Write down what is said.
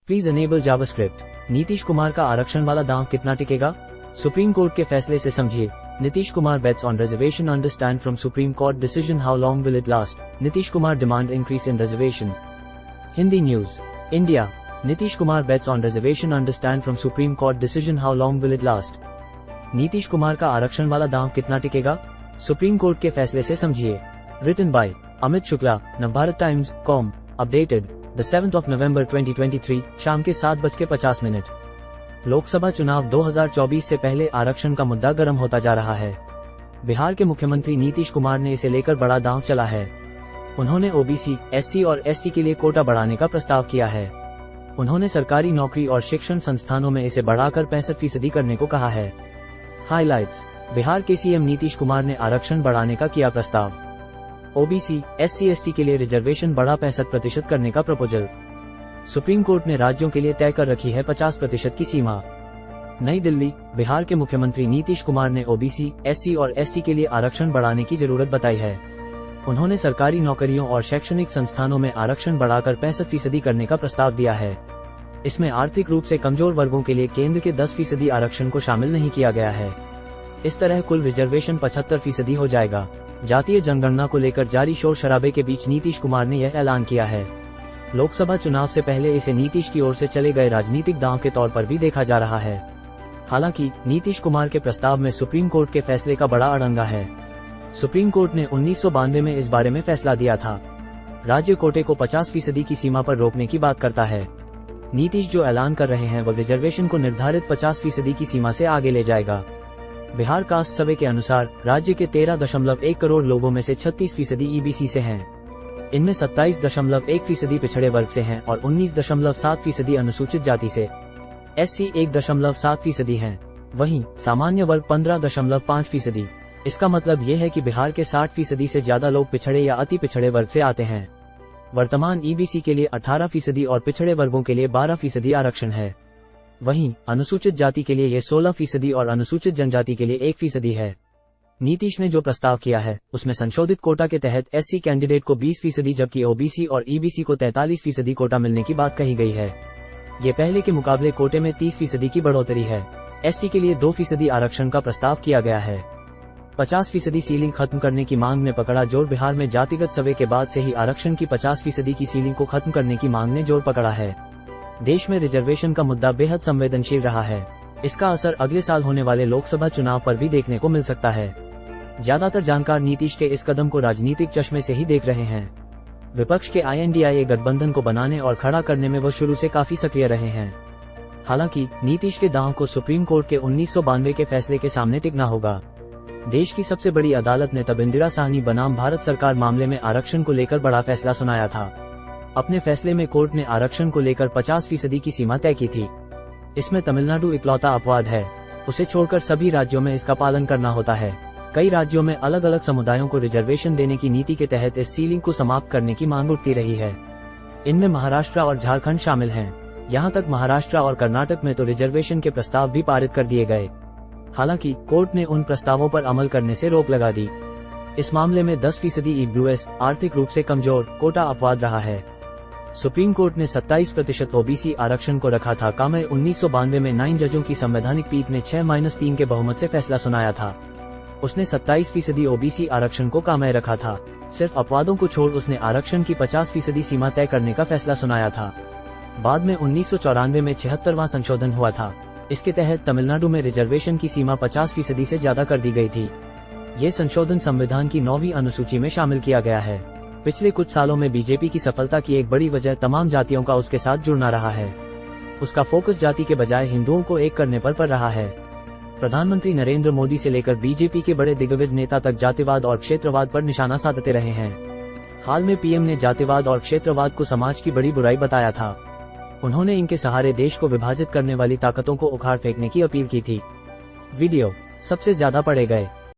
Please enable JavaScript. Nitish Kumar का आरक्षण वाला दांव कितना टिकेगा? सुप्रीम कोर्ट के फैसले से समझिए। Nitish Kumar bets on reservation understand from supreme court decision how long will it last. Nitish Kumar demand increase in reservation. Hindi news India. Nitish Kumar bets on reservation understand from supreme court decision how long will it last. Nitish Kumar का आरक्षण वाला दांव कितना टिकेगा? Supreme court के फैसले से समझिए। Written by Amit Shukla, Navbharat Times com. Updated the 7th of November 2023 शाम के 7:50। लोकसभा चुनाव 2024 से पहले आरक्षण का मुद्दा गर्म होता जा रहा है। बिहार के मुख्यमंत्री नीतीश कुमार ने इसे लेकर बड़ा दांव चला है। उन्होंने ओबीसी, एससी और एसटी के लिए कोटा बढ़ाने का प्रस्ताव किया है। उन्होंने सरकारी नौकरी और शिक्षण संस्थानों में इसे बढ़ाकर 65% करने को कहा है। हाइलाइट्स। बिहार के सीएम नीतीश कुमार ने आरक्षण बढ़ाने का किया प्रस्ताव। ओबीसी, एससी एसटी के लिए रिजर्वेशन बढ़ा 65% करने का प्रपोजल। सुप्रीम कोर्ट ने राज्यों के लिए तय कर रखी है 50% की सीमा। नई दिल्ली। बिहार के मुख्यमंत्री नीतीश कुमार ने ओबीसी, एससी और एसटी के लिए आरक्षण बढ़ाने की जरूरत बताई है। उन्होंने सरकारी नौकरियों और शैक्षणिक संस्थानों में आरक्षण बढ़ाकर 65% करने का प्रस्ताव दिया है। इसमें आर्थिक रूप से कमजोर वर्गों के लिए केंद्र के 10% आरक्षण को शामिल नहीं किया गया है। इस तरह कुल रिजर्वेशन 75% हो जाएगा। जातीय जनगणना को लेकर जारी शोर शराबे के बीच नीतीश कुमार ने यह ऐलान किया है। लोकसभा चुनाव से पहले इसे नीतीश की ओर से चले गए राजनीतिक दांव के तौर पर भी देखा जा रहा है। हालांकि नीतीश कुमार के प्रस्ताव में सुप्रीम कोर्ट के फैसले का बड़ा अड़ंगा है। सुप्रीम कोर्ट ने 1992 में इस बारे में फैसला दिया था। राज्य कोटे को 50% की सीमा पर रोकने की बात करता है। नीतीश जो ऐलान कर रहे हैं वह रिजर्वेशन को निर्धारित 50% की सीमा से आगे ले जाएगा। बिहार कास्ट सर्वे के अनुसार राज्य के 13.1 करोड़ लोगों में से 36% ईबीसी से हैं। इनमें 27.1% पिछड़े वर्ग से हैं और 19.7% अनुसूचित जाति से। एससी 1.7% हैं। वहीं सामान्य वर्ग 15.5%। इसका मतलब ये है कि बिहार के 60% से ज्यादा लोग पिछड़े या अति पिछड़े वर्ग से आते हैं। वर्तमान ईबीसी के लिए 18% और पिछड़े वर्गों के लिए 12% आरक्षण है। वहीं अनुसूचित जाति के लिए ये 16% और अनुसूचित जनजाति के लिए 1% है। नीतीश ने जो प्रस्ताव किया है उसमें संशोधित कोटा के तहत एससी कैंडिडेट को 20% जबकि ओबीसी और ईबीसी को 43% कोटा मिलने की बात कही गई है। ये पहले के मुकाबले कोटे में 30% की बढ़ोतरी है। एसटी के लिए 2% आरक्षण का प्रस्ताव किया गया है। 50% सीलिंग खत्म करने की मांग ने पकड़ा जोर। बिहार में जातिगत सर्वे के बाद से ही आरक्षण की 50% की सीलिंग को खत्म करने की मांग ने जोर पकड़ा है। देश में रिजर्वेशन का मुद्दा बेहद संवेदनशील रहा है। इसका असर अगले साल होने वाले लोकसभा चुनाव पर भी देखने को मिल सकता है। ज्यादातर जानकार नीतीश के इस कदम को राजनीतिक चश्मे से ही देख रहे हैं। विपक्ष के INDIA गठबंधन को बनाने और खड़ा करने में वो शुरू से काफी सक्रिय रहे हैं। हालांकि नीतीश के दांव को सुप्रीम कोर्ट के 1992 के फैसले के सामने टिकना होगा। देश की सबसे बड़ी अदालत ने तब इंदिरा साहनी बनाम भारत सरकार मामले में आरक्षण को लेकर बड़ा फैसला सुनाया था। अपने फैसले में कोर्ट ने आरक्षण को लेकर 50% की सीमा तय की थी। इसमें तमिलनाडु इकलौता अपवाद है। उसे छोड़कर सभी राज्यों में इसका पालन करना होता है। कई राज्यों में अलग अलग समुदायों को रिजर्वेशन देने की नीति के तहत इस सीलिंग को समाप्त करने की मांग उठती रही है। इनमें महाराष्ट्र और झारखंड शामिल हैं। यहाँ तक महाराष्ट्र और कर्नाटक में तो रिजर्वेशन के प्रस्ताव भी पारित कर दिए गए। हालांकि कोर्ट ने उन प्रस्तावों पर अमल करने से रोक लगा दी। इस मामले में 10% ईडब्ल्यूएस आर्थिक रूप से कमजोर कोटा अपवाद रहा है। सुप्रीम कोर्ट ने 27% ओबीसी आरक्षण को रखा था काम। 1992 में 9 जजों की संवैधानिक पीठ ने 6-3 के बहुमत से फैसला सुनाया था। उसने 27% ओबीसी आरक्षण को कायम रखा था। सिर्फ अपवादों को छोड़ उसने आरक्षण की 50% सीमा तय करने का फैसला सुनाया था। बाद में 1994 में 76वां संशोधन हुआ था। इसके तहत तमिलनाडु में रिजर्वेशन की सीमा 50% से ज्यादा कर दी गई थी। ये संशोधन संविधान की 9वीं अनुसूची में शामिल किया गया है। पिछले कुछ सालों में बीजेपी की सफलता की एक बड़ी वजह तमाम जातियों का उसके साथ जुड़ना रहा है। उसका फोकस जाति के बजाय हिंदुओं को एक करने पर रहा है। प्रधानमंत्री नरेंद्र मोदी से लेकर बीजेपी के बड़े दिग्गज नेता तक जातिवाद और क्षेत्रवाद पर निशाना साधते रहे हैं। हाल में पीएम ने जातिवाद और क्षेत्रवाद को समाज की बड़ी बुराई बताया था। उन्होंने इनके सहारे देश को विभाजित करने वाली ताकतों को उखाड़ फेंकने की अपील की थी। वीडियो सबसे ज्यादा पढ़े गए